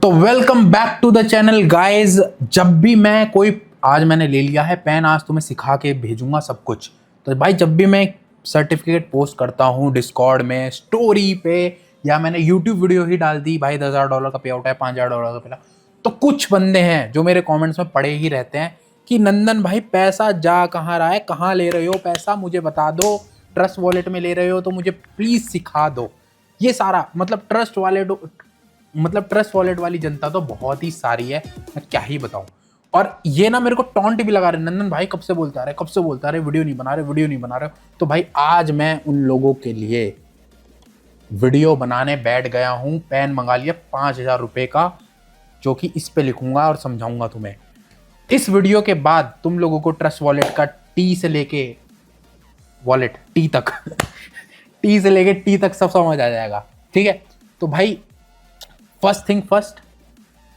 तो welcome back to the channel guys. जब भी मैं कोई आज मैंने ले लिया है पेन, आज तुम्हें सिखा के भेजूंगा सब कुछ। तो भाई जब भी मैं सर्टिफिकेट पोस्ट करता हूँ डिस्कॉर्ड में स्टोरी पे, या मैंने यूट्यूब वीडियो ही डाल दी भाई $10,000 का पे आउट है, $5,000 का पेला, तो कुछ बंदे हैं जो मेरे कमेंट्स में पड़े ही रहते हैं कि नंदन भाई पैसा जा कहाँ रहा है, कहाँ ले रहे हो पैसा, मुझे बता दो। ट्रस्ट वॉलेट में ले रहे हो तो मुझे प्लीज सिखा दो। ये सारा ट्रस्ट वॉलेट वाली जनता तो बहुत ही सारी है, मैं क्या ही बताऊं। और ये ना मेरे को टॉन्ट भी लगा रहे, नंदन भाई कब से बोलता रहे, कब से बोलता रहे, वीडियो नहीं बना रहे। तो भाई आज मैं उन लोगों के लिए वीडियो बनाने बैठ गया हूं। पेन मंगा लिया $5,000 का, जो कि इस पे लिखूंगा और समझाऊंगा तुम्हें। इस वीडियो के बाद तुम लोगों को ट्रस्ट वॉलेट का टी से लेके वॉलेट टी तक टी से लेके टी तक सब समझ आ जाएगा, ठीक है। तो भाई फर्स्ट थिंग फर्स्ट,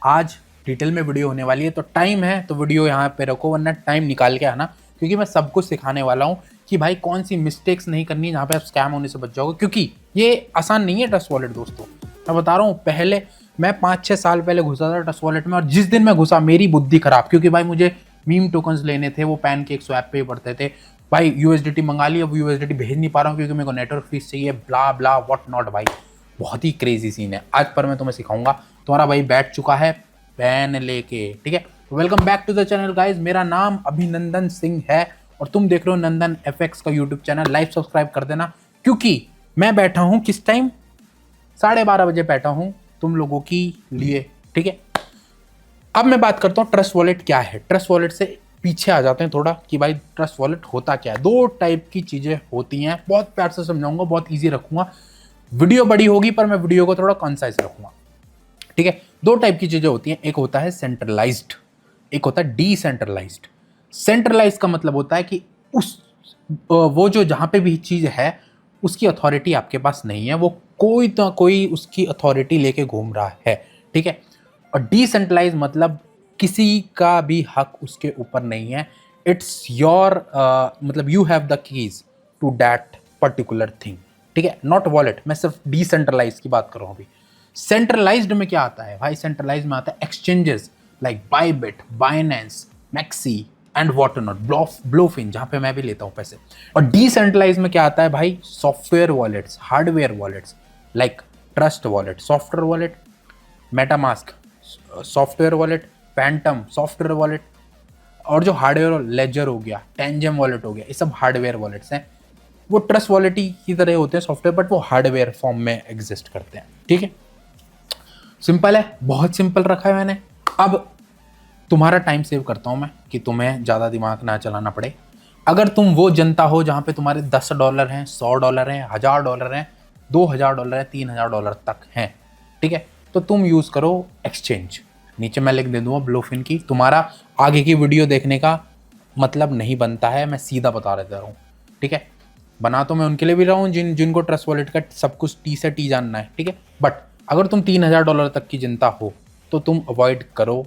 आज डिटेल में वीडियो होने वाली है, तो टाइम है तो वीडियो यहाँ पे रखो, वरना टाइम निकाल के आना, क्योंकि मैं सब कुछ सिखाने वाला हूँ कि भाई कौन सी मिस्टेक्स नहीं करनी जहाँ पे आप स्कैम होने से बच जाओगे। क्योंकि ये आसान नहीं है ट्रस्ट वॉलेट दोस्तों, मैं बता रहा हूँ। पहले मैं 5-6 साल पहले घुसा था ट्रस्ट वॉलेट में, और जिस दिन मैं घुसा मेरी बुद्धि खराब, क्योंकि भाई मुझे मीम टोकन्स लेने थे, वो पैनकेक्स ऐप पे ही पड़ते थे। भाई यूएसडीटी मंगा लिया, अब यूएसडीटी भेज नहीं पा रहा हूँ क्योंकि मेरे को नेटवर्क फीस चाहिए, ब्ला ब्ला व्हाट नॉट। भाई बहुत ही क्रेजी सीन है आज, पर मैं तुम्हें सिखाऊंगा। तुम्हारा भाई बैठ चुका है पेन लेके, ठीक है। Welcome back to the channel guys, मेरा नाम अभिनंदन सिंह है और तुम देख रहे हो नंदन एफएक्स का यूट्यूब चैनल। लाइव सब्सक्राइब कर देना, क्योंकि मैं बैठा हूं किस टाइम, 12:30 बजे बैठा हूं तुम लोगों की लिए, ठीक है। अब मैं बात करता हूँ ट्रस्ट वॉलेट क्या है। ट्रस्ट वॉलेट से पीछे आ जाते हैं थोड़ा कि भाई ट्रस्ट वॉलेट होता क्या है। 2 टाइप की चीजें होती हैं, बहुत प्यार से समझाऊंगा, बहुत ईजी रखूंगा। वीडियो बड़ी होगी पर मैं वीडियो को थोड़ा कंसाइज रखूंगा, ठीक है। 2 टाइप की चीजें होती हैं, एक होता है सेंट्रलाइज्ड, एक होता है डिसेंट्रलाइज्ड। सेंट्रलाइज्ड का मतलब होता है कि वो जो जहां पे भी चीज है उसकी अथॉरिटी आपके पास नहीं है, वो कोई तो कोई उसकी अथॉरिटी लेके घूम रहा है, ठीक है। और डिसेंट्रलाइज मतलब किसी का भी हक उसके ऊपर नहीं है। इट्स योर मतलब you have the keys to that particular thing, ठीक है। नॉट वॉलेट, मैं सिर्फ डिसेंट्रलाइज की बात कर रहा हूँ अभी। सेंट्रलाइज्ड में क्या आता है भाई, सेंट्रलाइज्ड में आता है exchanges like Bybit, Binance, MEXC and what not, Blofin, जहां पे मैं भी लेता हूँ पैसे। और डिसेंट्रलाइज में क्या आता है भाई, software wallets, hardware wallets like trust wallet software wallet, MetaMask software wallet, Phantom software wallet, और जो हार्डवेयर लेजर हो गया, टेंजम वॉलेट हो गया, ये सब हार्डवेयर वॉलेट्स हैं। वो ट्रस्ट वॉलेट की तरह होते हैं सॉफ्टवेयर, बट वो हार्डवेयर फॉर्म में एग्जिस्ट करते हैं, ठीक है। सिंपल है, बहुत सिंपल रखा है मैंने। अब तुम्हारा टाइम सेव करता हूं मैं कि तुम्हें ज़्यादा दिमाग ना चलाना पड़े। अगर तुम वो जनता हो जहां पे तुम्हारे $10 हैं, $100 हैं, $1,000 हैं, $2,000 हैं, $3,000 तक हैं, ठीक है, तो तुम यूज़ करो एक्सचेंज। नीचे मैं लिख दे दूंगा ब्लूफिन की। तुम्हारा आगे की वीडियो देखने का मतलब नहीं बनता है, मैं सीधा बता देता हूँ, ठीक है। बना तो मैं उनके लिए भी रहा हूँ जिनको ट्रस्ट वॉलेट का सब कुछ टी से टी जानना है, ठीक है। बट अगर तुम $3,000 तक की जनता हो तो तुम अवॉइड करो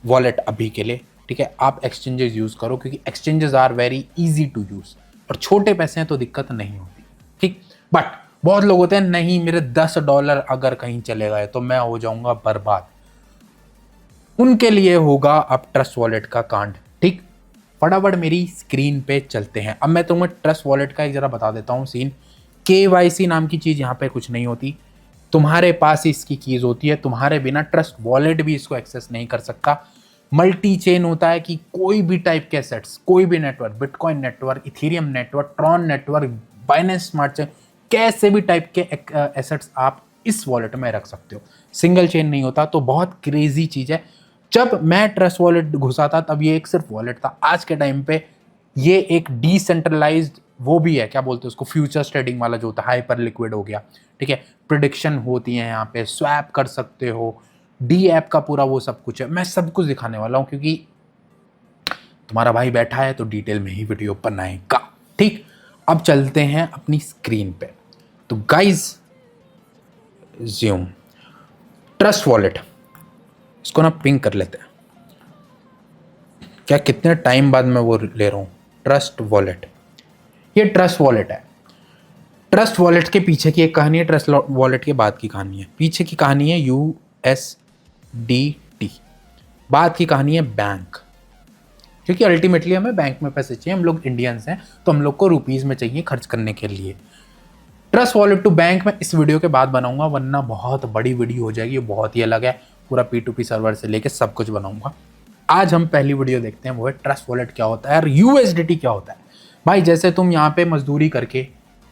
वॉलेट अभी के लिए, ठीक है। आप एक्सचेंजेस यूज़ करो, क्योंकि exchanges are very easy to use, और छोटे पैसे हैं तो दिक्कत नहीं होती, ठीक। बट बहुत लोग होते हैं, नहीं मेरे $10 अगर कहीं चले गए तो मैं हो जाऊंगा बर्बाद, उनके लिए होगा अब ट्रस्ट वॉलेट का कांड, ठीक। फटाफट मेरी स्क्रीन पे चलते हैं। अब मैं तुम्हें ट्रस्ट वॉलेट का एक जरा बता देता हूँ सीन। KYC नाम की चीज़ यहाँ पे कुछ नहीं होती, तुम्हारे पास ही इसकी कीज होती है, तुम्हारे बिना ट्रस्ट वॉलेट भी इसको एक्सेस नहीं कर सकता। मल्टी चेन होता है कि कोई भी टाइप के एसेट्स, कोई भी network, bitcoin network, Ethereum network, Tron network, Binance smart chain, कैसे भी टाइप के एसेट्स आप इस वॉलेट में रख सकते हो। सिंगल चेन नहीं होता, तो बहुत क्रेजी चीज़ है। जब मैं ट्रस्ट वॉलेट घुसा था तब ये एक सिर्फ वॉलेट था। आज के टाइम पे ये एक डिसेंट्रलाइज्ड वो भी है, क्या बोलते हैं उसको, फ्यूचर्स ट्रेडिंग वाला जो होता है, हाइपर लिक्विड हो गया, ठीक है। प्रिडिक्शन होती है यहाँ पे, स्वैप कर सकते हो, डी ऐप का पूरा वो सब कुछ है। मैं सब कुछ दिखाने वाला हूँ क्योंकि तुम्हारा भाई बैठा है तो डिटेल में ही वीडियो बनाएगा, ठीक। अब चलते हैं अपनी स्क्रीन पे। तो गाइज ज़ूम ट्रस्ट वॉलेट, इसको ना पिंग कर लेते हैं। क्या कितने टाइम बाद मैं वो ले रहा हूँ, ट्रस्ट वॉलेट। ये ट्रस्ट वॉलेट है। ट्रस्ट वॉलेट के पीछे की एक कहानी है, ट्रस्ट वॉलेट के बाद की कहानी है। पीछे की कहानी है US बात की कहानी है बैंक, क्योंकि अल्टीमेटली हमें बैंक में पैसे चाहिए, हम लोग इंडियंस हैं तो हम लोग को रुपीज़ में चाहिए खर्च करने के लिए। ट्रस्ट वॉलेट टू बैंक मैं इस वीडियो के बाद बनाऊंगा, वरना बहुत बड़ी वीडियो हो जाएगी, बहुत ही अलग है, पूरा P2P सर्वर से लेके सब कुछ बनाऊंगा। आज हम पहली वीडियो देखते हैं, वो है ट्रस्ट वॉलेट क्या होता है और USDT क्या होता है। भाई जैसे तुम यहाँ पे मजदूरी करके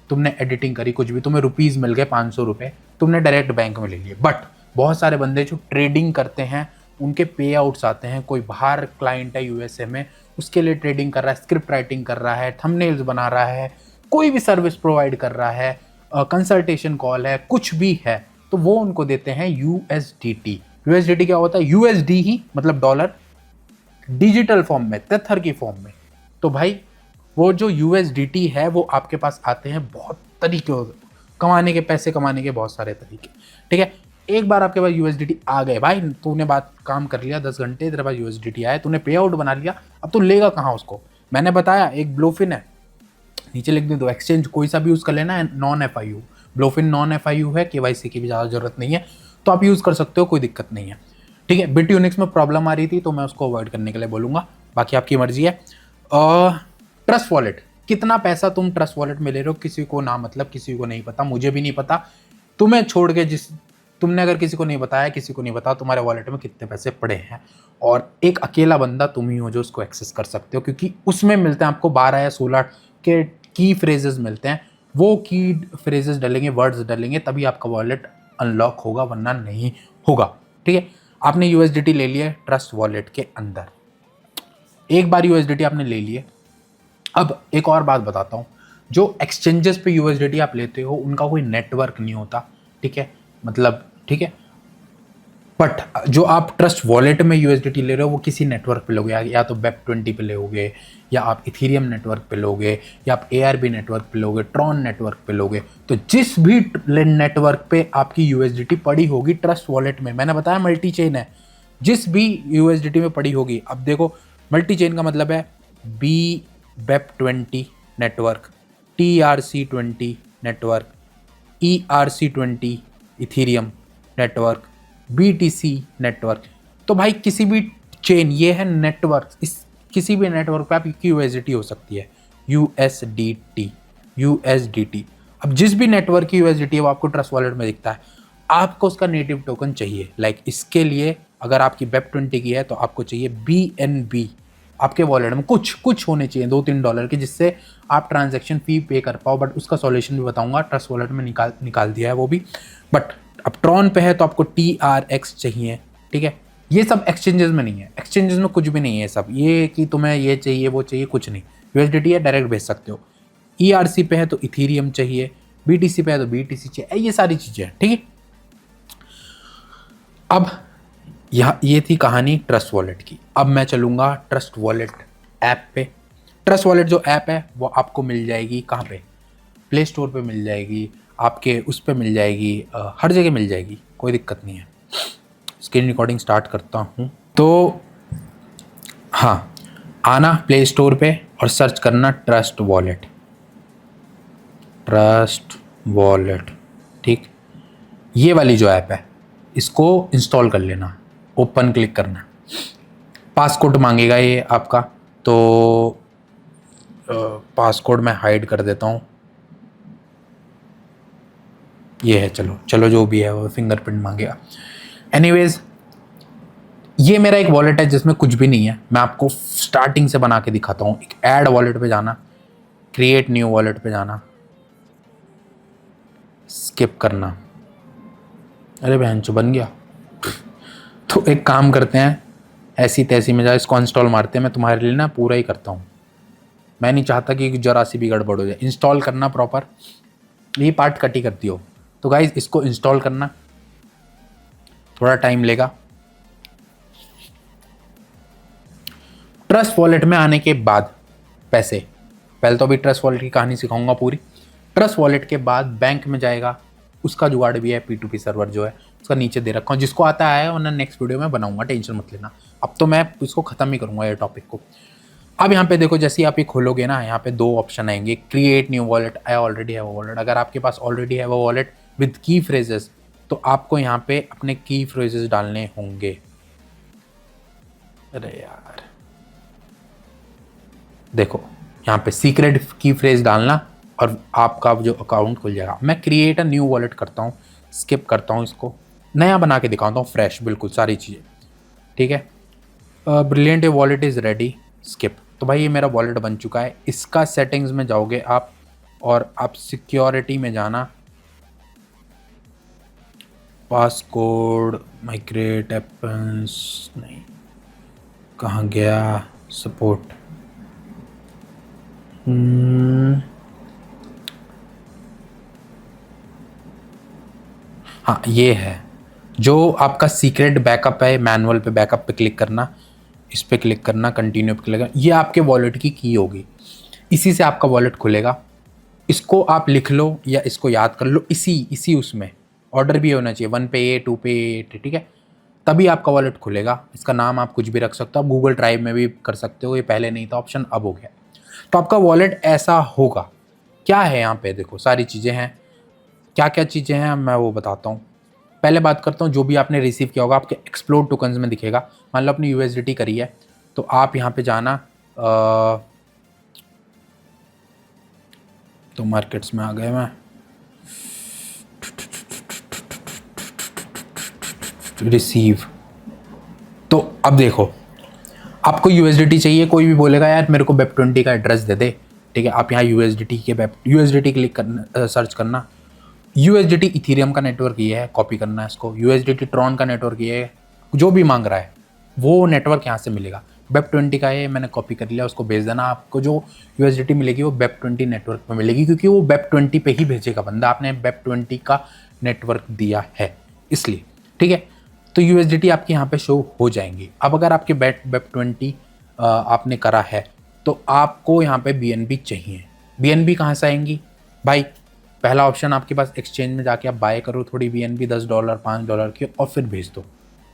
तुमने एडिटिंग करी, कुछ भी तुम्हें रुपीज़ मिल गए 500 रुपये, तुमने डायरेक्ट बैंक में ले लिए। बट बहुत सारे बंदे जो ट्रेडिंग करते हैं उनके पे आउट्स आते हैं, कोई बाहर क्लाइंट है USA में, उसके लिए ट्रेडिंग कर रहा है, स्क्रिप्ट राइटिंग कर रहा है, थंबनेल्स बना रहा है, कोई भी सर्विस प्रोवाइड कर रहा है, कंसल्टेशन कॉल है, कुछ भी है, तो वो उनको देते हैं USDT। USDT क्या होता है? USD ही मतलब डॉलर, डिजिटल फॉर्म में, तेथर की फॉर्म में। तो भाई वो जो USDT है वो आपके पास आते हैं बहुत तरीके, कमाने के, पैसे कमाने के बहुत सारे तरीके, ठीक है। एक बार आपके पास USDT आ गए भाई, तूने बात काम कर लिया 10 घंटे, तेरे पास USDT आए, तूने पे आउट बना लिया, अब तू लेगा कहाँ उसको? मैंने बताया एक ब्लोफिन है, नीचे लिख दो, एक्सचेंज कोई सा भी यूज़ कर लेना है, नॉन FIU, ब्लोफिन नॉन FIU है, KYC की भी ज़्यादा जरूरत नहीं है, तो आप यूज़ कर सकते हो, कोई दिक्कत नहीं है, ठीक है। बिटयूनिक्स में प्रॉब्लम आ रही थी तो मैं उसको अवॉइड करने के लिए बोलूँगा, बाकी आपकी मर्जी है। ट्रस्ट वॉलेट, कितना पैसा तुम ट्रस्ट वॉलेट में ले रहे हो किसी को ना मतलब, किसी को नहीं पता, मुझे भी नहीं पता, तुम्हें छोड़ के, तुमने अगर किसी को नहीं बताया, किसी को नहीं बताया तुम्हारे वॉलेट में कितने पैसे पड़े हैं, और एक अकेला बंदा तुम ही हो जो उसको एक्सेस कर सकते हो, क्योंकि उसमें मिलते हैं आपको 12 या 16 के की फ्रेजेस मिलते हैं, वो की फ्रेजेस डालेंगे, वर्ड्स डालेंगे, तभी आपका वॉलेट अनलॉक होगा, वरना नहीं होगा, ठीक है। आपने USDT ले लिए ट्रस्ट वॉलेट के अंदर, एक बार USDT आपने ले लिए। अब एक और बात बताता हूँ, जो एक्सचेंजेस पे USDT आप लेते हो उनका कोई नेटवर्क नहीं होता, ठीक है, मतलब ठीक है, बट जो आप ट्रस्ट वॉलेट में USDT ले रहे हो वो किसी नेटवर्क पे लोगे, या तो Web20 पे लोगे, या आप इथीरियम नेटवर्क पे लोगे, या आप ARB नेटवर्क पे लोगे, ट्रॉन नेटवर्क पे लोगे। तो जिस भी नेटवर्क पे आपकी USDT पड़ी होगी ट्रस्ट वॉलेट में, मैंने बताया मल्टी चेन है, जिस भी USDT में पड़ी होगी, अब देखो मल्टी चेन का मतलब है Web20 network, TRC20 network, ERC20 Ethereum network, BTC network. तो भाई किसी भी चेन, ये है नेटवर्क, इस किसी भी नेटवर्क पे आपकी USDT हो सकती है, USDT। अब जिस भी नेटवर्क की USDT है वो आपको ट्रस्ट वॉलेट में दिखता है, आपको उसका नेटिव टोकन चाहिए। लाइक इसके लिए अगर आपकी Web20 की है तो आपको चाहिए BNB, आपके वॉलेट में कुछ होने चाहिए $2-3 के, जिससे आप ट्रांजैक्शन फी पे कर पाओ। बट उसका सॉल्यूशन भी बताऊंगा, ट्रस्ट वॉलेट में निकाल दिया है वो भी। बट अब ट्रॉन पे है तो आपको TRX चाहिए, ठीक है। ये सब एक्सचेंजेस में नहीं है, एक्सचेंजेस में कुछ भी नहीं है सब, ये कि तुम्हें ये चाहिए वो चाहिए, कुछ नहीं। USDT है, डायरेक्ट भेज सकते हो। ERC पे है तो इथीरियम चाहिए, BTC पे है तो BTC चाहिए, ये सारी चीज़ें हैं, ठीक है। अब ये थी कहानी ट्रस्ट वॉलेट की। अब मैं चलूँगा ट्रस्ट वॉलेट ऐप पे। ट्रस्ट वॉलेट जो ऐप है वो आपको मिल जाएगी कहाँ पे? प्ले स्टोर पे मिल जाएगी, आपके उस पे मिल जाएगी, हर जगह मिल जाएगी, कोई दिक्कत नहीं है। स्क्रीन रिकॉर्डिंग स्टार्ट करता हूँ। तो हाँ, आना प्ले स्टोर पे और सर्च करना ट्रस्ट वॉलेट, ठीक। ये वाली जो ऐप है इसको इंस्टॉल कर लेना, ओपन क्लिक करना, पासकोड मांगेगा ये आपका, तो पासकोड मैं हाइड कर देता हूँ, ये है, चलो जो भी है वो फिंगरप्रिंट मांगेगा। एनीवेज, ये मेरा एक वॉलेट है जिसमें कुछ भी नहीं है, मैं आपको स्टार्टिंग से बना के दिखाता हूँ। एक ऐड वॉलेट पे जाना, क्रिएट न्यू वॉलेट पे जाना, स्किप करना, अरे बहन चो बन गया। तो एक काम करते हैं, ऐसी तैसी में जाए इसको इंस्टॉल मारते हैं, मैं तुम्हारे लिए ना पूरा ही करता हूँ, मैं नहीं चाहता कि जरा सी भी गड़बड़ हो जाए। इंस्टॉल करना प्रॉपर, ये पार्ट कट ही करती हो। तो गाइज इसको इंस्टॉल करना थोड़ा टाइम लेगा। ट्रस्ट वॉलेट में आने के बाद पैसे, पहले तो अभी ट्रस्ट वॉलेट की कहानी सिखाऊंगा पूरी। ट्रस्ट वॉलेट के बाद बैंक में जाएगा, उसका जुगाड़ भी है, P2P सर्वर जो है उसका नीचे दे रखा हूँ, जिसको आता है वरना नेक्स्ट वीडियो में बनाऊंगा, टेंशन मत लेना। अब तो मैं इसको ख़त्म ही करूँगा ये टॉपिक को। अब यहाँ पे देखो, जैसे ही आप ये खोलोगे ना, यहाँ पे 2 ऑप्शन आएंगे, create new wallet, I already have a wallet. अगर आपके पास ऑलरेडी है वो वॉलेट विद की फ्रेजेस, तो आपको यहाँ पे अपने की फ्रेजेस डालने होंगे। अरे यार देखो, यहाँ पे सीक्रेट की फ्रेज डालना और आपका जो अकाउंट खुल जाएगा। मैं क्रिएट अ न्यू वॉलेट करता हूँ, स्किप करता हूँ, इसको नया बना के दिखाता हूँ, फ्रेश बिल्कुल सारी चीज़ें, ठीक है। Brilliant wallet is ready, skip. तो भाई ये मेरा वॉलेट बन चुका है। इसका सेटिंग्स में जाओगे आप और आप सिक्योरिटी में जाना, पासकोड माइग्रेट एप्स नहीं, कहाँ गया सपोर्ट, हाँ ये है जो आपका सीक्रेट बैकअप है। मैनुअल पे बैकअप पे क्लिक करना, इस पे क्लिक करना, कंटिन्यू पे क्लिक करना, ये आपके वॉलेट की होगी। इसी से आपका वॉलेट खुलेगा। इसको आप लिख लो या इसको याद कर लो, इसी उसमें ऑर्डर भी होना चाहिए 1 पे 8, 2 पे 8, ठीक है। तभी आपका वॉलेट खुलेगा। इसका नाम आप कुछ भी रख सकते हो, आप गूगल ड्राइव में भी कर सकते हो, ये पहले नहीं था ऑप्शन, अब हो गया। तो आपका वॉलेट ऐसा होगा। क्या है यहाँ पे देखो, सारी चीज़ें हैं। क्या क्या चीज़ें हैं मैं वो बताता हूँ। पहले बात करता हूँ, जो भी आपने रिसीव किया होगा आपके एक्सप्लोर टोकन्स में दिखेगा। मान लो अपनी USDT करी है, तो आप यहाँ पे जाना, तो मार्केट्स में आ गए मैं, रिसीव। तो अब देखो, आपको USDT चाहिए, कोई भी बोलेगा यार मेरे को BEP20 का एड्रेस दे दे, ठीक है। आप यहाँ USDT क्लिक करना, सर्च करना। USDT इथीरियम का नेटवर्क ये है, कॉपी करना है इसको। USDT ट्रॉन का नेटवर्क ये है, जो भी मांग रहा है वो नेटवर्क यहाँ से मिलेगा। BEP20 का है, मैंने कॉपी कर लिया, उसको भेज देना। आपको जो USDT मिलेगी वो BEP20 नेटवर्क पे मिलेगी, क्योंकि वो BEP20 पे ही भेजेगा बंदा, आपने BEP20 का नेटवर्क दिया है इसलिए, ठीक है। तो USDT आपके यहाँ पे शो हो जाएंगी। अब अगर आपके BEP20 आपने करा है तो आपको यहाँ पे BNB चाहिए। BNB कहाँ से आएंगी भाई? पहला ऑप्शन आपके पास, एक्सचेंज में जाके आप बाय करो थोड़ी BNB $10 $5 की और फिर भेज दो।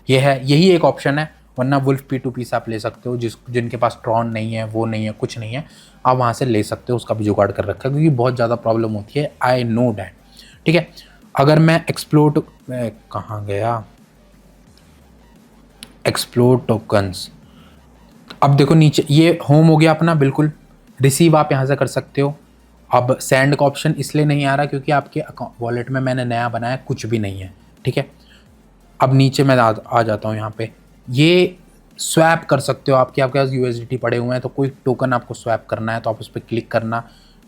ये है, यही एक ऑप्शन है। वरना वुल्फ P2P से आप ले सकते हो, जिनके पास ट्रॉन नहीं है, वो नहीं है, कुछ नहीं है, आप वहाँ से ले सकते हो। उसका भी जुगाड़ कर रखा है, क्योंकि बहुत ज़्यादा प्रॉब्लम होती है, आई नो डैट, ठीक है। अगर मैं एक्सप्लोर कहाँ गया, एक्सप्लोर टोकन्स, अब देखो नीचे ये होम हो गया अपना बिल्कुल। रिसीव आप यहाँ से कर सकते हो। अब सेंड का ऑप्शन इसलिए नहीं आ रहा क्योंकि आपके वॉलेट में मैंने नया बनाया कुछ भी नहीं है, ठीक है। अब नीचे मैं आ जाता हूँ यहाँ पे। ये स्वैप कर सकते हो, आपके पास USDT पड़े हुए हैं तो कोई टोकन आपको स्वैप करना है तो आप उस पर क्लिक करना,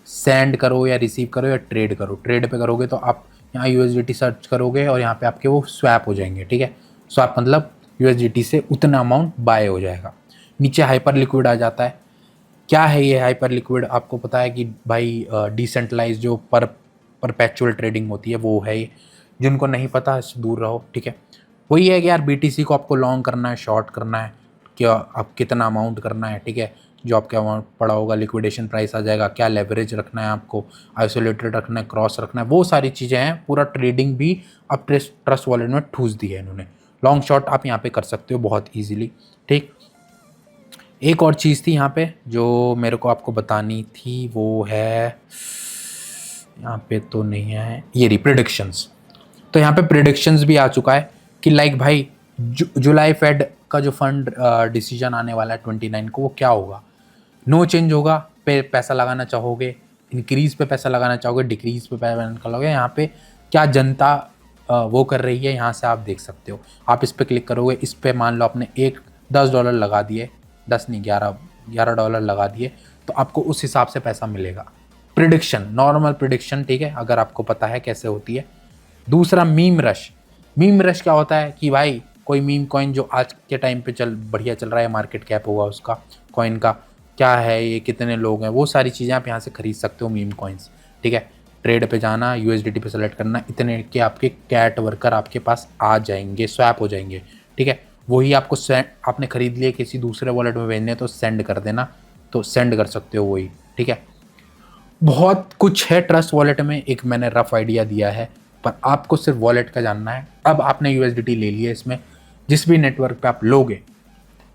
सेंड करो या रिसीव करो या ट्रेड करो। ट्रेड पे करोगे तो आप यहाँ USDT सर्च करोगे और यहाँ पे आपके वो स्वैप हो जाएंगे, ठीक है। स्वैप मतलब USDT से उतना अमाउंट बाय हो जाएगा। नीचे हाइपर लिक्विड आ जाता है। क्या है ये हाइपर लिक्विड? आपको पता है कि भाई डिसेंट्रलाइज जो परपेचुअल ट्रेडिंग होती है वो है ये। जिनको नहीं पता इससे दूर रहो, ठीक है। वही है कि यार BTC को आपको लॉन्ग करना है, शॉर्ट करना है, क्या आप कितना अमाउंट करना है, ठीक है। जो आपका अमाउंट पड़ा होगा, लिक्विडेशन प्राइस आ जाएगा, क्या लेवरेज रखना है आपको, आइसोलेटेड रखना है, क्रॉस रखना है, वो सारी चीज़ें हैं। पूरा ट्रेडिंग भी अब ट्रस्ट वॉलेट में ठूस दी है इन्होंने। लॉन्ग शॉर्ट आप यहाँ पे कर सकते हो बहुत ईजिली, ठीक। एक और चीज़ थी यहाँ पे जो मेरे को आपको बतानी थी, वो है यहाँ पे तो नहीं है, ये रही प्रेडिक्शंस। तो यहाँ पे प्रेडिक्शंस भी आ चुका है कि लाइक भाई जुलाई फेड का जो फंड डिसीजन आने वाला है 29 को, वो क्या होगा। नो चेंज होगा पे पैसा लगाना चाहोगे, इंक्रीज पे पैसा लगाना चाहोगे, डिक्रीज पे पैसा लगाओगे। यहाँ पे क्या जनता वो कर रही है यहाँ से आप देख सकते हो। आप इस पर क्लिक करोगे, इस पर मान लो आपने $10 लगा दिए, 10 नहीं 11 डॉलर लगा दिए, तो आपको उस हिसाब से पैसा मिलेगा। प्रिडिक्शन, नॉर्मल प्रिडिक्शन, ठीक है, अगर आपको पता है कैसे होती है। दूसरा मीम रश। मीम रश क्या होता है कि भाई कोई मीम कॉइन जो आज के टाइम पे बढ़िया चल रहा है, मार्केट कैप होगा उसका, कॉइन का क्या है, ये कितने लोग हैं, वो सारी चीज़ें आप यहाँ से खरीद सकते हो, मीम कॉइन्स, ठीक है। ट्रेड पे जाना, USDT पे सेलेक्ट करना, इतने के आपके कैट वर्कर आपके पास आ जाएंगे, स्वैप हो जाएंगे, ठीक है। वही आपको आपने खरीद लिए, किसी दूसरे वॉलेट में भेजने तो सेंड कर देना, तो सेंड कर सकते हो वही, ठीक है। बहुत कुछ है ट्रस्ट वॉलेट में, एक मैंने रफ आइडिया दिया है, पर आपको सिर्फ वॉलेट का जानना है। अब आपने USDT ले लिया, इसमें जिस भी नेटवर्क पे आप लोगे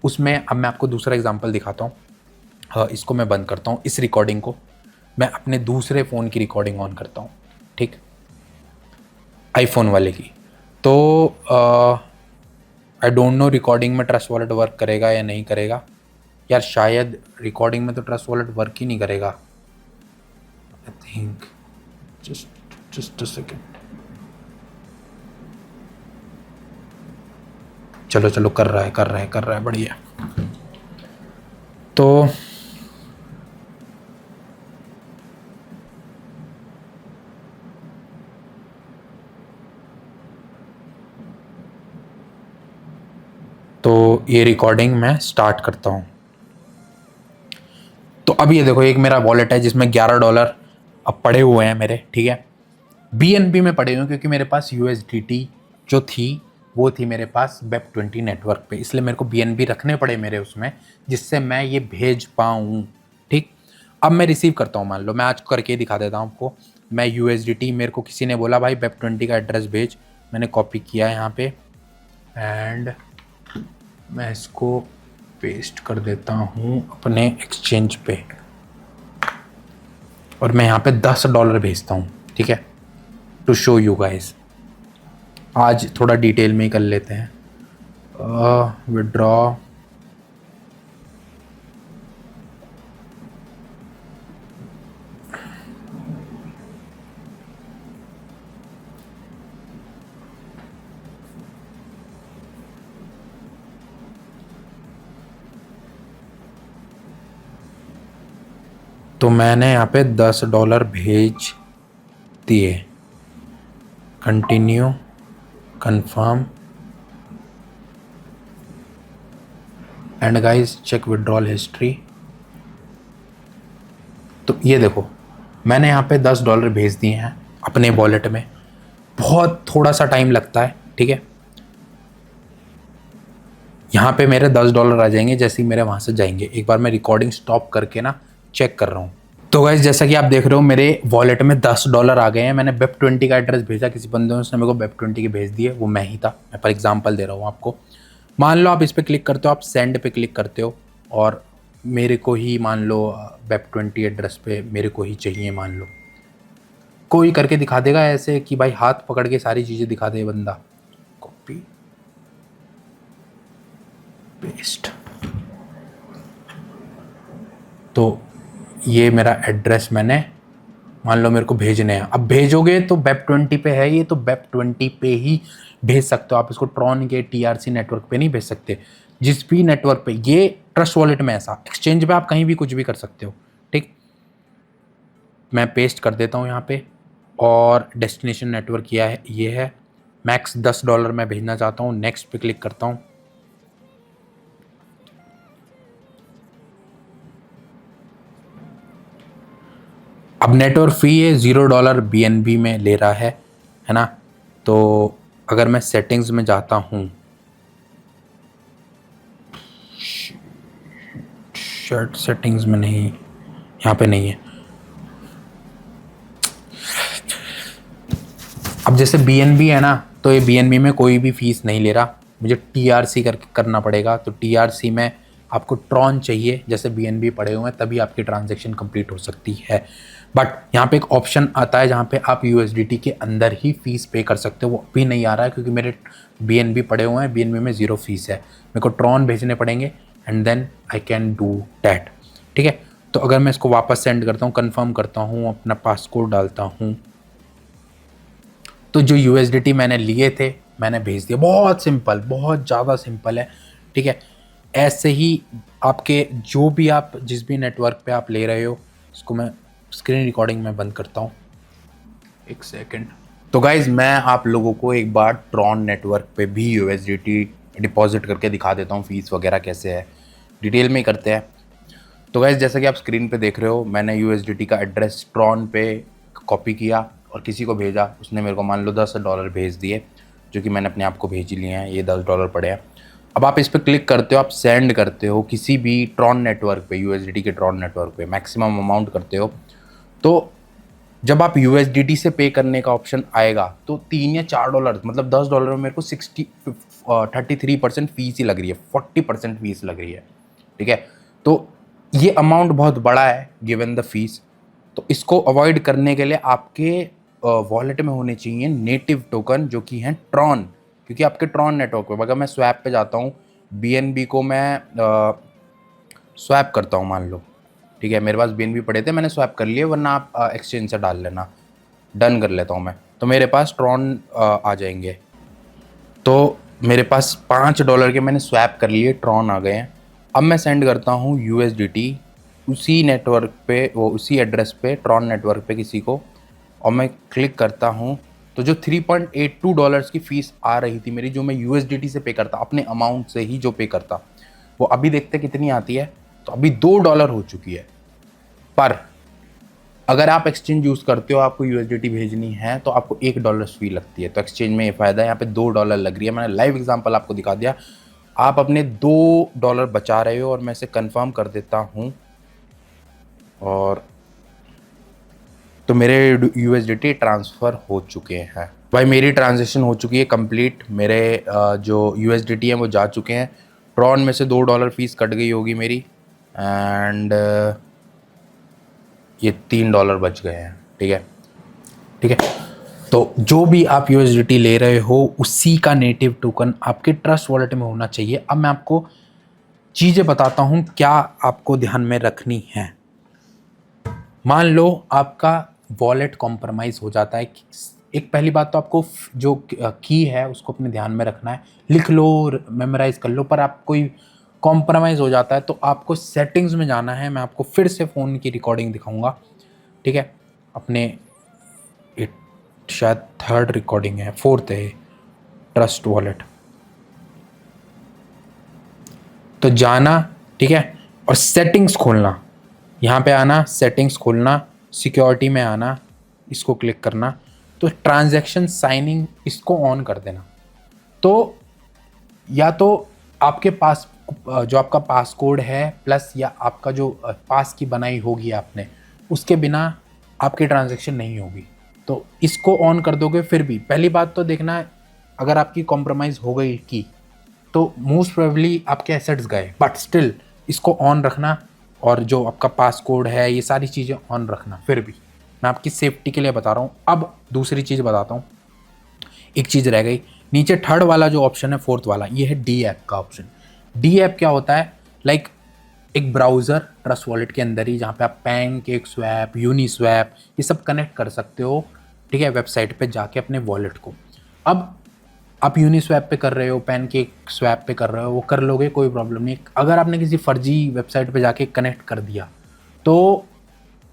उसमें, अब मैं आपको दूसरा एग्जांपल दिखाता हूँ। इसको मैं बंद करता हूँ, इस रिकॉर्डिंग को मैं अपने दूसरे फ़ोन की रिकॉर्डिंग ऑन करता हूँ, ठीक, आईफोन वाले की। तो आई डोंट नो रिकॉर्डिंग में ट्रस्ट वॉलेट वर्क करेगा या नहीं करेगा यार। शायद रिकॉर्डिंग में तो ट्रस्ट वॉलेट वर्क ही नहीं करेगा I think. Just a second. चलो चलो, कर रहा है बढ़िया। तो ये रिकॉर्डिंग मैं स्टार्ट करता हूँ। तो अब ये देखो, एक मेरा वॉलेट है जिसमें $11 अब पड़े हुए हैं मेरे, ठीक है। BNB में पड़े हुए हैं क्योंकि मेरे पास USDT जो थी वो थी मेरे पास Web20 नेटवर्क पे, इसलिए मेरे को BNB रखने पड़े मेरे उसमें, जिससे मैं ये भेज पाऊँ, ठीक। अब मैं रिसीव करता हूँ, मान लो मैं आज करके दिखा देता हूँ आपको। मैं USDT, मेरे को किसी ने बोला भाई Web20 का एड्रेस भेज, मैंने कॉपी किया है यहाँ पे एंड मैं इसको पेस्ट कर देता हूँ अपने एक्सचेंज पे और मैं यहाँ पे $10 भेजता हूँ, ठीक है, टू शो यू गाइस। आज थोड़ा डिटेल में ही कर लेते हैं। विड्रॉ तो मैंने यहाँ पे $10 भेज दिए। Continue, confirm and guys check withdrawal history. तो ये देखो, मैंने यहाँ पे $10 भेज दिए हैं अपने वॉलेट में। बहुत थोड़ा सा टाइम लगता है, ठीक है। यहाँ पे मेरे $10 आ जाएंगे जैसे ही मेरे वहाँ से जाएंगे। एक बार मैं रिकॉर्डिंग स्टॉप करके ना चेक कर रहा हूँ। तो गाइस जैसा कि आप देख रहे हो मेरे वॉलेट में $10 आ गए हैं। मैंने Web20 का एड्रेस भेजा किसी बंदे ने, उसने मेरे को Web20 के भेज दिए, वो मैं ही था। मैं फॉर एग्जांपल दे रहा हूँ आपको। मान लो आप इस पर क्लिक करते हो, आप सेंड पे क्लिक करते हो और मेरे को ही मान लो Web20 एड्रेस पे मेरे को ही चाहिए, मान लो कोई करके दिखा देगा ऐसे कि भाई हाथ पकड़ के सारी चीज़ें दिखा दे बंदा। Copy paste. तो ये मेरा एड्रेस मैंने, मान लो मेरे को भेजने हैं। अब भेजोगे तो Web20 पे है ये, तो Web20 पे ही भेज सकते हो आप इसको। ट्रॉन के TRC नेटवर्क पे नहीं भेज सकते। जिस भी नेटवर्क पे, ये ट्रस्ट वॉलेट में ऐसा, एक्सचेंज पे आप कहीं भी कुछ भी कर सकते हो, ठीक। मैं पेस्ट कर देता हूँ यहाँ पे और डेस्टिनेशन नेटवर्क ये है। मैक्स $10 मैं भेजना चाहता हूँ। नेक्स्ट पे क्लिक करता हूँ। अब नेटवर्क फ़ी है $0 BNB में ले रहा है ना। तो अगर मैं सेटिंग्स में जाता हूँ, शर्ट सेटिंग्स में नहीं, यहाँ पे नहीं है। अब जैसे BNB है ना, तो ये BNB में कोई भी फीस नहीं ले रहा, मुझे TRC करना पड़ेगा। तो TRC में आपको ट्रॉन चाहिए, जैसे BNB पड़े हुए हैं तभी आपकी ट्रांजैक्शन कंप्लीट हो सकती है। बट यहाँ पे एक ऑप्शन आता है जहाँ पे आप USDT के अंदर ही फीस पे कर सकते हो, वो अभी नहीं आ रहा है क्योंकि मेरे BNB पड़े हुए हैं। BNB में 0 फीस है, मेरे को ट्रॉन भेजने पड़ेंगे and then I can do that, ठीक है। तो अगर मैं इसको वापस सेंड करता हूँ, कन्फर्म करता हूँ, अपना पासकोड डालता हूँ, तो जो USDT मैंने लिए थे मैंने भेज दिया। बहुत सिंपल, बहुत ज़्यादा सिंपल है, ठीक है। ऐसे ही आपके जो भी आप जिस भी नेटवर्क पे आप ले रहे हो, इसको मैं स्क्रीन रिकॉर्डिंग में बंद करता हूँ, एक सेकंड। तो गाइज़ मैं आप लोगों को एक बार ट्रॉन नेटवर्क पे भी USDT डिपॉजिट करके दिखा देता हूँ, फीस वगैरह कैसे है, डिटेल में ही करते हैं। तो गाइज़ जैसा कि आप स्क्रीन पे देख रहे हो, मैंने USDT का एड्रेस ट्रॉन पे कॉपी किया और किसी को भेजा, उसने मेरे को मान लो $10 भेज दिए, जो कि मैंने अपने आप को भेज ही लिए हैं। ये $10 पड़े हैं। अब आप इस पर क्लिक करते हो, आप सेंड करते हो किसी भी ट्रॉन नेटवर्क पे, USDT के ट्रॉन नेटवर्क पे मैक्सिमम अमाउंट करते हो। तो जब आप USDT से पे करने का ऑप्शन आएगा तो $3 या $4, मतलब $10 में मेरे को 33% फीस ही लग रही है, 40% फीस लग रही है, ठीक है। तो ये अमाउंट बहुत बड़ा है गिवन द फीस। तो इसको अवॉइड करने के लिए आपके वॉलेट में होने चाहिए नेटिव टोकन, जो कि हैं ट्रॉन। क्योंकि आपके ट्रॉन नेटवर्क पे अगर मैं स्वैप पे जाता हूँ, BNB को मैं स्वैप करता हूँ मान लो, ठीक है, मेरे पास BNB पड़े थे, मैंने स्वैप कर लिए, वरना आप एक्सचेंज से डाल लेना, डन कर लेता हूँ मैं, तो मेरे पास ट्रॉन आ जाएंगे। तो मेरे पास $5 के मैंने स्वैप कर लिए, ट्रॉन आ गए हैं। अब मैं सेंड करता हूँ USDT उसी नेटवर्क पे, वो उसी एड्रेस पे, ट्रॉन नेटवर्क पे किसी को, और मैं क्लिक करता हूँ तो जो $3.82 की फ़ीस आ रही थी मेरी, जो मैं USDT से पे करता, अपने अमाउंट से ही जो पे करता, वो अभी देखते कितनी आती है, तो अभी $2 हो चुकी है। पर अगर आप एक्सचेंज यूज़ करते हो, आपको USDT भेजनी है, तो आपको $1 फ़ी लगती है। तो एक्सचेंज में ये फ़ायदा है, यहाँ पे $2 लग रही है। मैंने लाइव एग्जांपल आपको दिखा दिया। आप अपने $2 बचा रहे हो, और मैं इसे कंफर्म कर देता हूँ, और तो मेरे USDT ट्रांसफ़र हो चुके हैं। भाई मेरी ट्रांजेक्शन हो चुकी है कंप्लीट, मेरे जो USDT हैं वो जा चुके हैं। ट्रॉन में से $2 फ़ीस कट गई होगी मेरी, एंड ये $3 बच गए हैं। ठीक है, ठीक है। तो जो भी आप USDT ले रहे हो, उसी का नेटिव टोकन आपके ट्रस्ट वॉलेट में होना चाहिए। अब मैं आपको चीज़ें बताता हूँ क्या आपको ध्यान में रखनी है। मान लो आपका वॉलेट कॉम्प्रोमाइज़ हो जाता है, एक पहली बात तो आपको जो की है उसको अपने ध्यान में रखना है, लिख लो, मेमोराइज़ कर लो। पर आप कोई कॉम्प्रोमाइज़ हो जाता है तो आपको सेटिंग्स में जाना है। मैं आपको फिर से फ़ोन की रिकॉर्डिंग दिखाऊंगा, ठीक है, अपने शायद 3rd रिकॉर्डिंग है, 4th है, ट्रस्ट वॉलेट। तो जाना, ठीक है, और सेटिंग्स खोलना, यहाँ पे आना, सेटिंग्स खोलना, सिक्योरिटी में आना, इसको क्लिक करना, तो ट्रांजैक्शन साइनिंग इसको ऑन कर देना। तो या तो आपके पास जो आपका पासकोड है प्लस, या आपका जो पास की बनाई होगी आपने, उसके बिना आपकी ट्रांजैक्शन नहीं होगी। तो इसको ऑन कर दोगे फिर भी, पहली बात तो देखना, अगर आपकी कॉम्प्रोमाइज़ हो गई की, तो मोस्ट प्रोबेबली आपके एसेट्स गए, बट स्टिल इसको ऑन रखना, और जो आपका पासकोड है ये सारी चीज़ें ऑन रखना। फिर भी मैं आपकी सेफ्टी के लिए बता रहा हूँ। अब दूसरी चीज़ बताता हूँ, एक चीज़ रह गई नीचे, 3rd वाला जो ऑप्शन है, 4th वाला, ये है डी ऐप का ऑप्शन। डी ऐप क्या होता है? लाइक एक ब्राउज़र ट्रस्ट वॉलेट के अंदर ही, जहाँ पे आप पैनकेक स्वैप, यूनिस्वैप, ये सब कनेक्ट कर सकते हो, ठीक है, वेबसाइट पे जाके अपने वॉलेट को। अब आप यूनिस्वैप पे कर रहे हो, पैनकेक स्वैप पे कर रहे हो, वो कर लोगे, कोई प्रॉब्लम नहीं। अगर आपने किसी फर्जी वेबसाइट पे जाके कनेक्ट कर दिया तो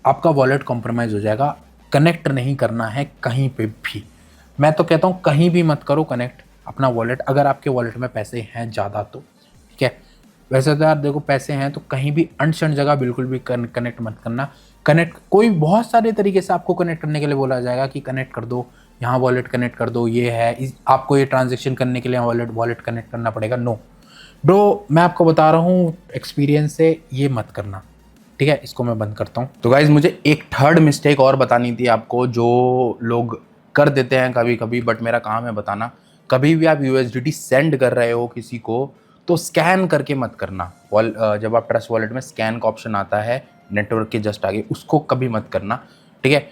आपका वॉलेट कॉम्प्रोमाइज़ हो जाएगा। कनेक्ट नहीं करना है कहीं पे भी, मैं तो कहता हूँ कहीं भी मत करो कनेक्ट अपना वॉलेट, अगर आपके वॉलेट में पैसे हैं ज़्यादा तो, ठीक है। वैसे तो यार देखो, पैसे हैं तो कहीं भी अनशन जगह बिल्कुल भी कनेक्ट मत करना। कनेक्ट कोई बहुत सारे तरीके से आपको कनेक्ट करने के लिए बोला जाएगा कि कनेक्ट कर दो, यहाँ वॉलेट कनेक्ट कर दो, ये है, आपको ये ट्रांजेक्शन करने के लिए वॉलेट कनेक्ट करना पड़ेगा। नो ब्रो, मैं आपको बता रहा हूँ एक्सपीरियंस से, ये मत करना, ठीक है। इसको मैं बंद करता हूँ। तो गाइज मुझे एक 3rd मिस्टेक और बतानी थी आपको, जो लोग कर देते हैं कभी कभी, बट मेरा काम है बताना। कभी भी आप USDT सेंड कर रहे हो किसी को, तो स्कैन करके मत करना। जब आप ट्रस्ट वॉलेट में स्कैन का ऑप्शन आता है नेटवर्क के जस्ट आगे, उसको कभी मत करना, ठीक है।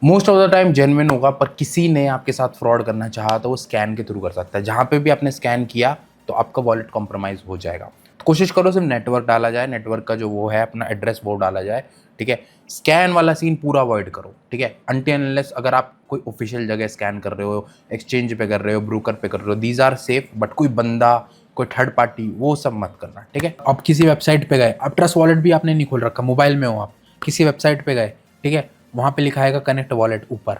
Most of the time genuine होगा, पर किसी ने आपके साथ फ्रॉड करना चाहा तो वो स्कैन के थ्रू कर सकता है। जहाँ पे भी आपने स्कैन किया तो आपका वॉलेट कॉम्प्रोमाइज़ हो जाएगा। तो कोशिश करो सिर्फ नेटवर्क डाला जाए, नेटवर्क का जो वो है अपना एड्रेस वो डाला जाए, ठीक है। स्कैन वाला सीन पूरा अवॉइड करो, ठीक है। अनटिल अनलेस अगर आप कोई ऑफिशियल जगह स्कैन कर रहे हो, एक्सचेंज पे कर रहे हो, ब्रोकर पे कर रहे हो, दीज आर सेफ, बट कोई बंदा, कोई 3rd पार्टी, वो सब मत करना, ठीक है। अब किसी वेबसाइट पे गए, अब ट्रस्ट वॉलेट भी आपने नहीं खोल रखा, मोबाइल में हो आप, किसी वेबसाइट पे गए, ठीक है, वहाँ पे लिखा आएगा कनेक्ट वॉलेट ऊपर,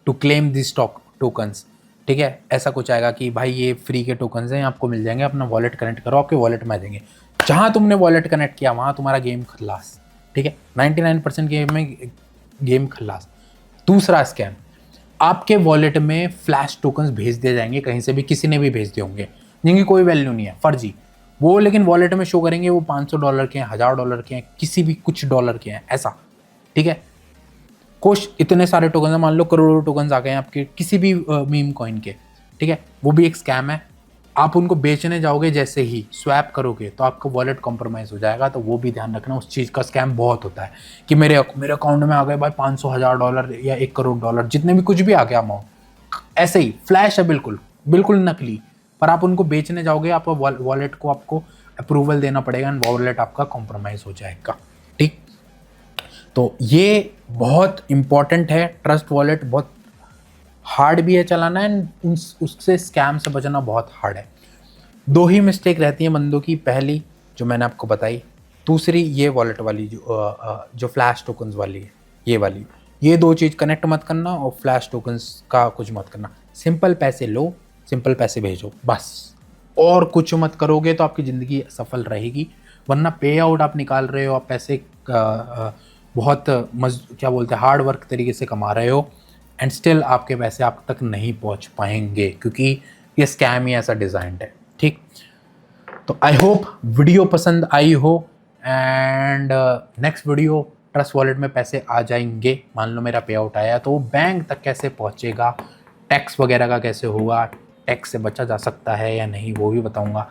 टू क्लेम दिस टोकन्स, ठीक है। ऐसा कुछ आएगा कि भाई ये फ्री के टोकन्स हैं, आपको मिल जाएंगे, अपना वॉलेट कनेक्ट करो, आपके वॉलेट में आ जाएंगे। जहाँ तुमने वॉलेट कनेक्ट किया वहाँ तुम्हारा गेम खल्लास, ठीक है। 99% गेम में गेम खल्लास। दूसरा स्कैम, आपके वॉलेट में फ्लैश टोकन्स भेज दिए जाएंगे, कहीं से भी किसी ने भी भेज दिए होंगे, जिनकी कोई वैल्यू नहीं है, फर्जी वो, लेकिन वॉलेट में शो करेंगे वो $500 के हैं, $1000 के हैं, किसी भी कुछ डॉलर के हैं, ऐसा, ठीक है। कुछ इतने सारे टोकन, मान लो करोड़ों टोकन आ गए हैं आपके किसी भी मीम कॉइन के, ठीक है, वो भी एक स्कैम है। आप उनको बेचने जाओगे, जैसे ही स्वैप करोगे तो आपका वॉलेट कॉम्प्रोमाइज़ हो जाएगा। तो वो भी ध्यान रखना, उस चीज़ का स्कैम बहुत होता है कि मेरे अकाउंट में आ गए भाई $500,000 या $1 करोड़, जितने भी कुछ भी आ गया अमाउंट, ऐसे ही फ्लैश है बिल्कुल, बिल्कुल नकली, पर आप उनको बेचने जाओगे, आपका वॉलेट को आपको अप्रूवल देना पड़ेगा एंड वॉलेट आपका कॉम्प्रोमाइज़ हो जाएगा। ठीक, तो ये बहुत इंपॉर्टेंट है। ट्रस्ट वॉलेट बहुत हार्ड भी है चलाना एंड उससे स्कैम से बचना बहुत हार्ड है। दो ही मिस्टेक रहती हैं बंदों की, पहली जो मैंने आपको बताई, दूसरी ये वॉलेट वाली जो फ्लैश टोकन्स वाली है, ये वाली, ये दो चीज़ कनेक्ट मत करना और फ्लैश टोकन्स का कुछ मत करना। सिंपल पैसे लो, सिंपल पैसे भेजो, बस। और कुछ मत करोगे तो आपकी ज़िंदगी सफल रहेगी, वरना पे आउट आप निकाल रहे हो, आप पैसे बहुत क्या बोलते हैं, हार्ड वर्क तरीके से कमा रहे हो एंड स्टिल आपके पैसे आप तक नहीं पहुंच पाएंगे, क्योंकि ये स्कैम ही ऐसा डिज़ाइंड है। ठीक, तो आई होप वीडियो पसंद आई हो and next video, trust wallet में पैसे आ जाएंगे, मान लो मेरा पे आउट आया तो वो बैंक तक कैसे पहुंचेगा, टैक्स वगैरह का कैसे होगा, टैक्स से बचा जा सकता है या नहीं वो भी बताऊंगा,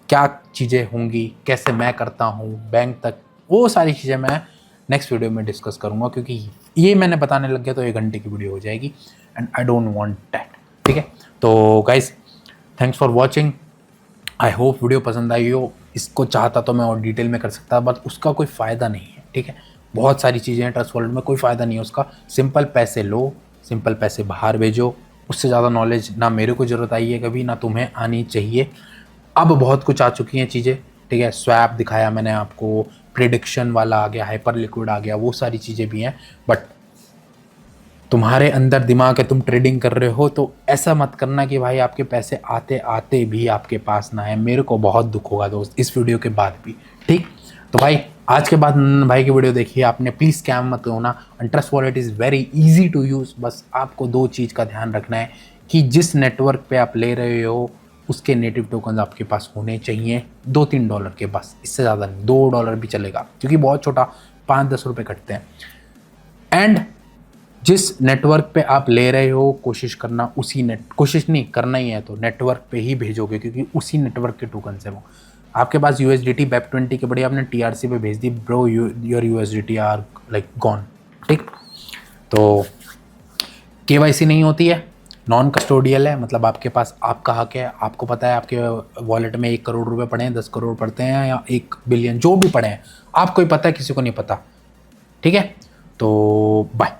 क्या चीज़ें होंगी, कैसे मैं करता हूँ बैंक तक, वो सारी चीज़ें मैं नेक्स्ट वीडियो में डिस्कस करूँगा, क्योंकि ये मैंने बताने लग गया तो 1 घंटे की वीडियो हो जाएगी and I don't want that. ठीक है, तो guys thanks for watching, I hope video पसंद आई हो। इसको चाहता तो मैं और डिटेल में कर सकता, बट उसका कोई फ़ायदा नहीं है। ठीक है, बहुत सारी चीज़ें हैं ट्रस्ट वॉलेट में, कोई फ़ायदा नहीं है उसका। सिंपल पैसे लो, सिंपल पैसे बाहर भेजो, उससे ज़्यादा नॉलेज ना मेरे को ज़रूरत आई है कभी, ना तुम्हें आनी चाहिए। अब बहुत कुछ आ चुकी हैं चीज़ें। ठीक है, स्वैप दिखाया मैंने आपको, प्रिडिक्शन वाला आ गया, हाइपर लिक्विड आ गया, वो सारी चीज़ें भी हैं, बट तुम्हारे अंदर दिमाग है, तुम ट्रेडिंग कर रहे हो, तो ऐसा मत करना कि भाई आपके पैसे आते आते भी आपके पास ना है। मेरे को बहुत दुख होगा दोस्त इस वीडियो के बाद भी। ठीक, तो भाई आज के बाद नंदन भाई की वीडियो देखिए आपने, प्लीज़ स्कैम मत होना। And Trust Wallet is very easy to use. बस आपको 2 चीज़ का ध्यान रखना है कि जिस नेटवर्क पे आप ले रहे हो उसके नेटिव टोकन आपके पास होने चाहिए, $2-3 के, बस, इससे ज़्यादा नहीं। $2 भी चलेगा, क्योंकि बहुत छोटा 5-10 रुपये कटते हैं। एंड जिस नेटवर्क पे आप ले रहे हो, कोशिश करना कोशिश नहीं करना ही है तो नेटवर्क पे ही भेजोगे, क्योंकि उसी नेटवर्क के टोकन से वो आपके पास USDT BEP20 के बड़ी आपने TRC पे भेज दी, bro your USDT are like gone. ठीक, तो KYC नहीं होती है, नॉन कस्टोडियल है, मतलब आपके पास आपका हक है। आपको पता है आपके वॉलेट में 1 करोड़ रुपए पड़े हैं, 10 करोड़ पड़ते हैं या 1 बिलियन, जो भी पड़े हैं आपको ही पता है, किसी को नहीं पता। ठीक है, तो बाय।